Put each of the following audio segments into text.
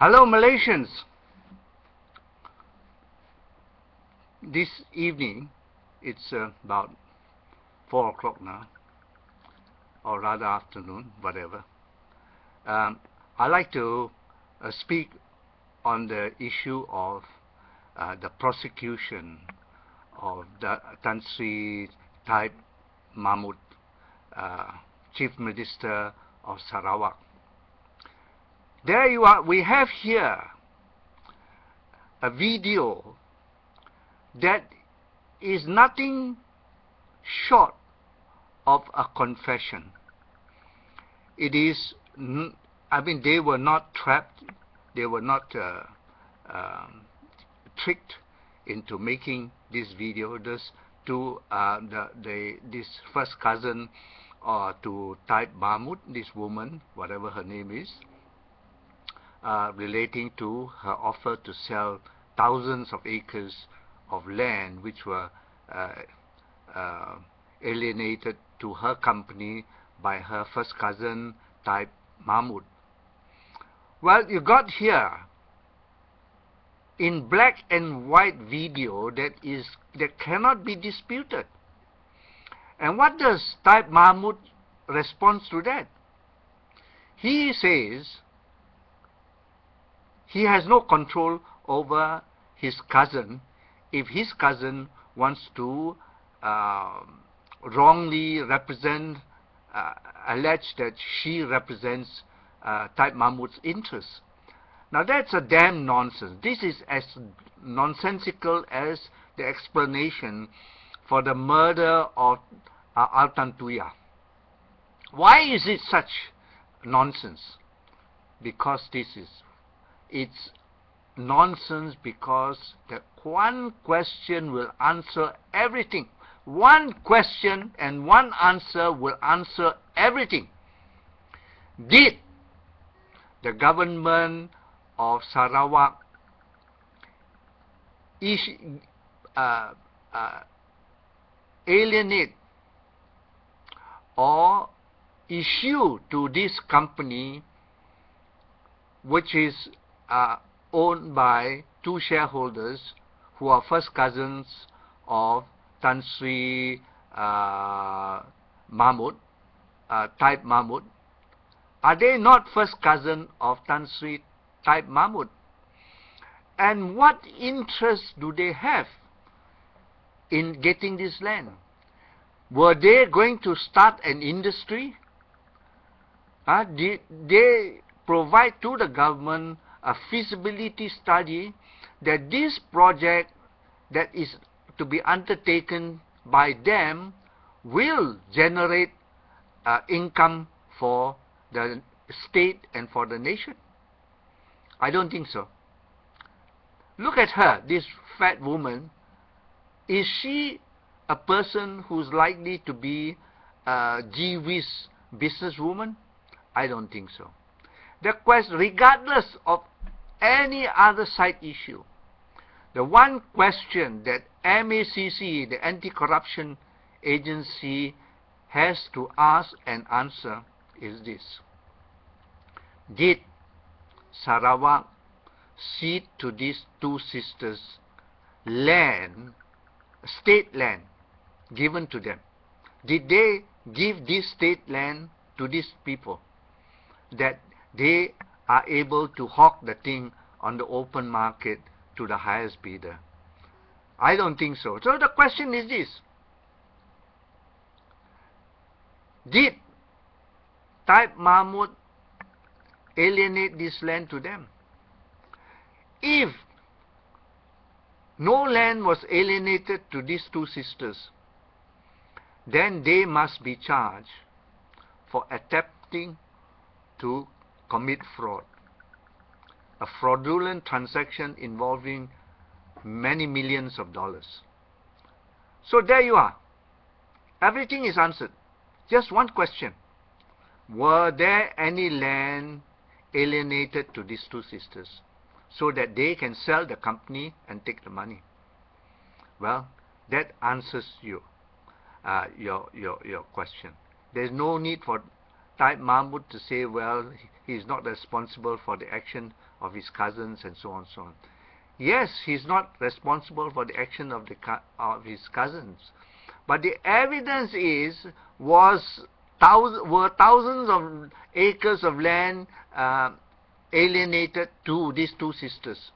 Hello Malaysians. This evening, it's about 4 o'clock now, or rather afternoon, whatever. I'd like to speak on the issue of the prosecution of the Tan Sri Taib Mahmud, Chief Minister of Sarawak. There you are. We have here a video that is nothing short of a confession. It is, they were not trapped, they were not tricked into making this video. This first cousin to Taib Mahmud, this woman, whatever her name is, relating to her offer to sell thousands of acres of land which were alienated to her company by her first cousin Taib Mahmud. Well, you got here in black and white video that cannot be disputed. And what does Taib Mahmud respond to that? He says he has no control over his cousin if his cousin wants to wrongly represent, allege that she represents Taib Mahmud's interests. Now that's a damn nonsense. This is as nonsensical as the explanation for the murder of Altan Tuya. Why is it such nonsense? Because it's nonsense because that one question will answer everything. One question and one answer will answer everything. Did the government of Sarawak alienate or issue to this company, which is owned by two shareholders who are first cousins of Tan Sri Mahmud, Taib Mahmud? Are they not first cousin of Tan Sri Taib Mahmud? And what interest do they have in getting this land? Were they going to start an industry? Did they provide to the government a feasibility study that this project that is to be undertaken by them will generate income for the state and for the nation? I don't think so. Look at her, this fat woman. Is she a person who's likely to be a gee-whiz businesswoman? I don't think so. The question, regardless of any other side issue, the one question that MACC, the Anti-Corruption Agency, has to ask and answer is this: did Sarawak cede to these two sisters land, state land, given to them? Did they give this state land to these people that they are able to hawk the thing on the open market to the highest bidder? I don't think so. So the question is this: did Taib Mahmud alienate this land to them? If no land was alienated to these two sisters, then they must be charged for attempting to commit fraud, a fraudulent transaction involving many millions of dollars. So there you are. Everything is answered. Just one question: were there any land alienated to these two sisters so that they can sell the company and take the money? Well, that answers you your question. There is no need for Taib Mahmud to say, well, he is not responsible for the action of his cousins and so on and so on. Yes, he's not responsible for the action of his cousins, but the evidence were thousands of acres of land alienated to these two sisters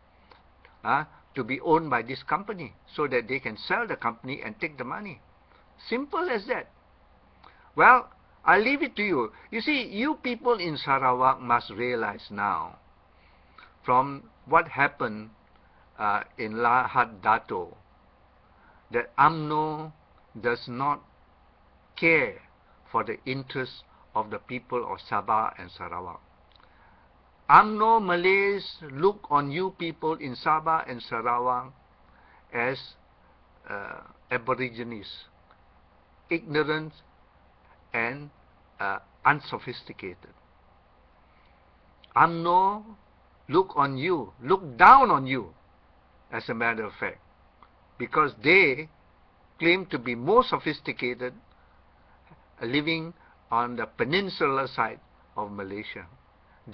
to be owned by this company, so that they can sell the company and take the money. Simple as that. Well, I'll leave it to you. You see, you people in Sarawak must realize now, from what happened in Lahad Dato, that UMNO does not care for the interests of the people of Sabah and Sarawak. UMNO Malays look on you people in Sabah and Sarawak as aborigines, ignorant and unsophisticated. UMNO look down on you, as a matter of fact, because they claim to be more sophisticated, living on the peninsular side of Malaysia.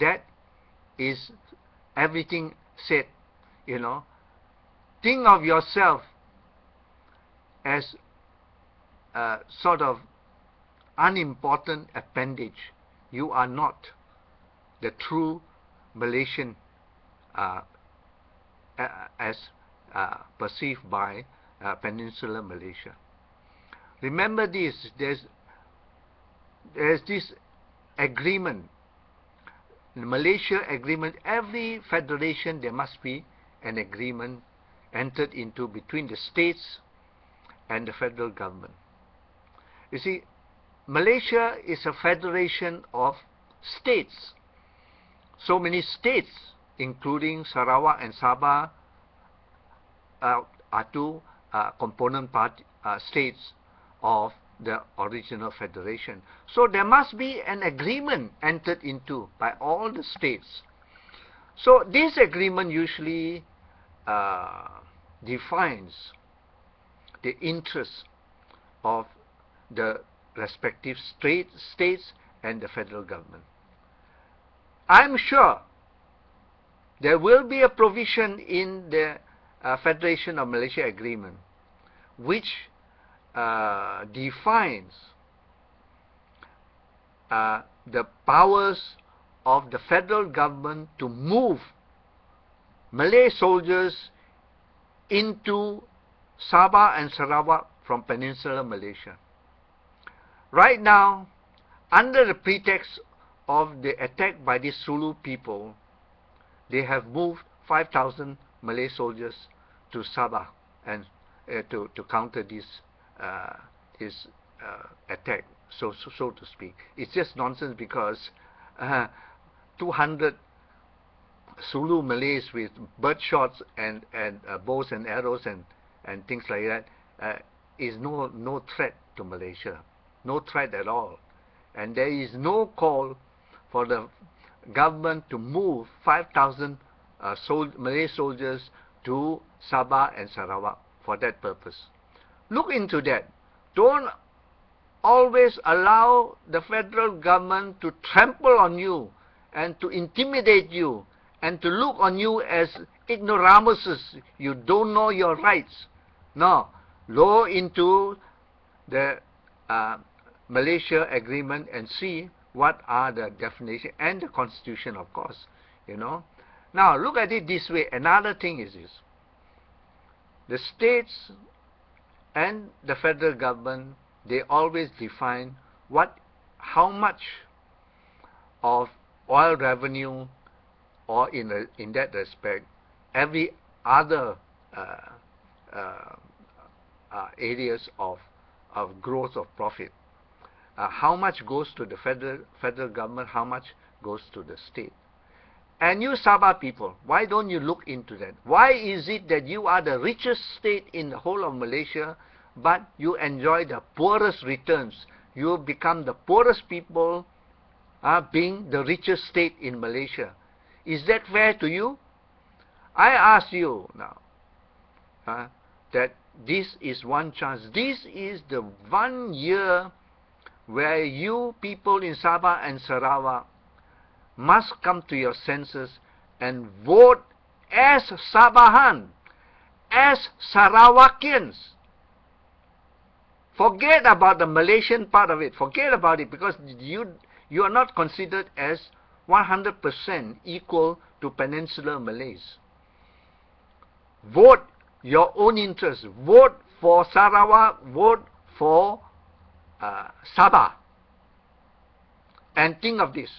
That is everything said, you know. Think of yourself as a sort of unimportant appendage. You are not the true Malaysian as perceived by Peninsular Malaysia. Remember this, there's this agreement, the Malaysia agreement. Every federation, there must be an agreement entered into between the states and the federal government. You see, Malaysia is a federation of states. So many states, including Sarawak and Sabah, are two component states of the original federation. So there must be an agreement entered into by all the states. So this agreement usually defines the interests of the respective states and the federal government. I'm sure there will be a provision in the Federation of Malaysia Agreement which defines the powers of the federal government to move Malay soldiers into Sabah and Sarawak from Peninsular Malaysia. Right now, under the pretext of the attack by the Sulu people, they have moved 5,000 Malay soldiers to Sabah and to counter this attack, so to speak. It's just nonsense, because 200 Sulu Malays with bird shots and bows and arrows and things like that is no threat to Malaysia, no threat at all. And there is no call for the government to move 5,000 Malay soldiers to Sabah and Sarawak for that purpose. Look into that. Don't always allow the federal government to trample on you and to intimidate you and to look on you as ignoramuses. You don't know your rights. No. Go into the Malaysia agreement and see what are the definitions, and the constitution, of course, you know. Now look at it this way. Another thing is this: the states and the federal government, they always define how much of oil revenue, or in that respect, every other areas of growth of profit. How much goes to the federal government, how much goes to the state. And you Sabah people, why don't you look into that? Why is it that you are the richest state in the whole of Malaysia, but you enjoy the poorest returns? You become the poorest people, being the richest state in Malaysia. Is that fair to you? I ask you now, that this is one chance. This is the 1 year where you people in Sabah and Sarawak must come to your senses and vote as Sabahan, as Sarawakians. Forget about the Malaysian part of it. Forget about it, because you are not considered as 100% equal to Peninsular Malays. Vote your own interests. Vote for Sarawak. Vote for Sabah. And think of this.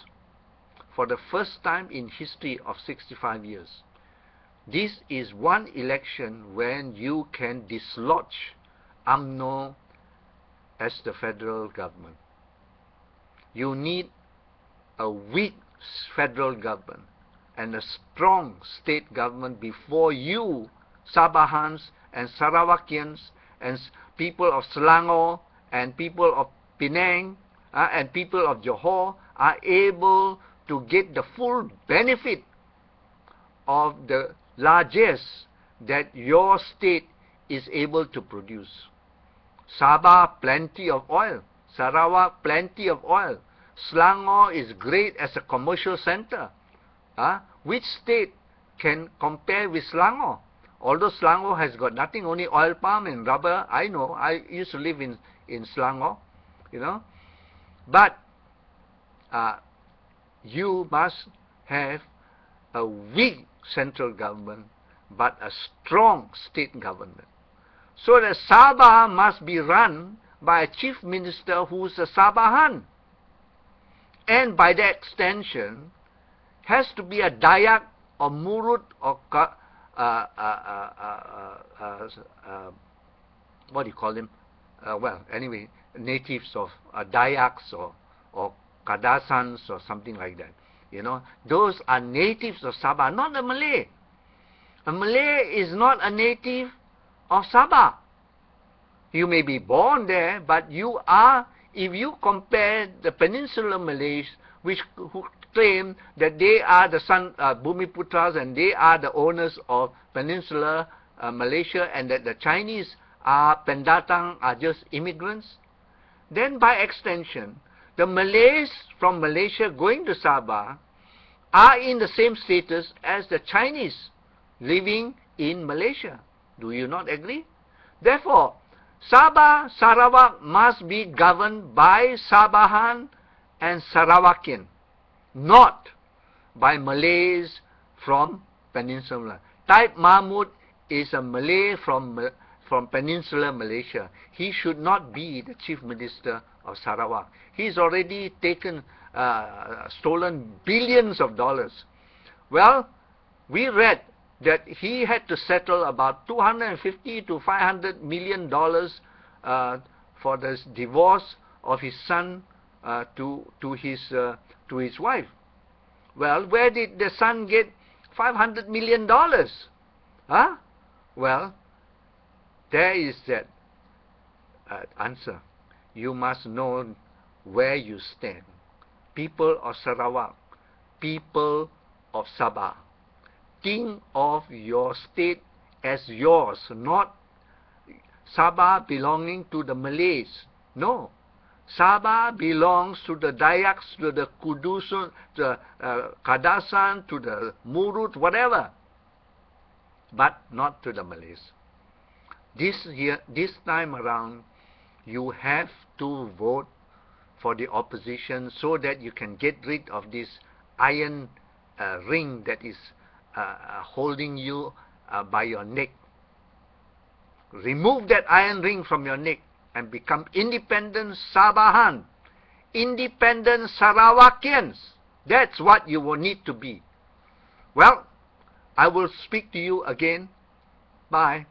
For the first time in history of 65 years, this is one election when you can dislodge UMNO as the federal government. You need a weak federal government and a strong state government before you, Sabahans and Sarawakians and people of Selangor and people of Penang and people of Johor are able to get the full benefit of the largesse that your state is able to produce. Sabah, plenty of oil. Sarawak, plenty of oil. Selangor is great as a commercial center. Which state can compare with Selangor? Although Selangor has got nothing, only oil palm and rubber. I know, I used to live in Selangor, you know. But you must have a weak central government, but a strong state government. So the Sabah must be run by a chief minister who is a Sabahan. And by that extension, has to be a Dayak or Murut or what do you call them? Well, anyway, natives of Dayaks or Kadasans or something like that. You know, those are natives of Sabah, not a Malay. A Malay is not a native of Sabah. You may be born there, but you are, if you compare the Peninsular Malays, who claim that they are the Bumiputras and they are the owners of Peninsular Malaysia, and that the Chinese pendatang are just immigrants, then by extension, the Malays from Malaysia going to Sabah are in the same status as the Chinese living in Malaysia. Do you not agree? Therefore, Sabah, Sarawak must be governed by Sabahan and Sarawakian, not by Malays from Peninsula. Taib Mahmud is a Malay from Peninsular Malaysia. He should not be the Chief Minister of Sarawak. He's already stolen billions of dollars. Well, we read that he had to settle about $250 to $500 million for the divorce of his son to his wife. Well, where did the son get $500 million? Well, there is that answer. You must know where you stand. People of Sarawak, people of Sabah, think of your state as yours, not Sabah belonging to the Malays. No. Sabah belongs to the Dayaks, to the Kudusun, to the Kadasan, to the Murut, whatever, but not to the Malays. This time around, you have to vote for the opposition so that you can get rid of this iron ring that is holding you by your neck. Remove that iron ring from your neck and become independent Sabahan, independent Sarawakians. That's what you will need to be. Well, I will speak to you again. Bye.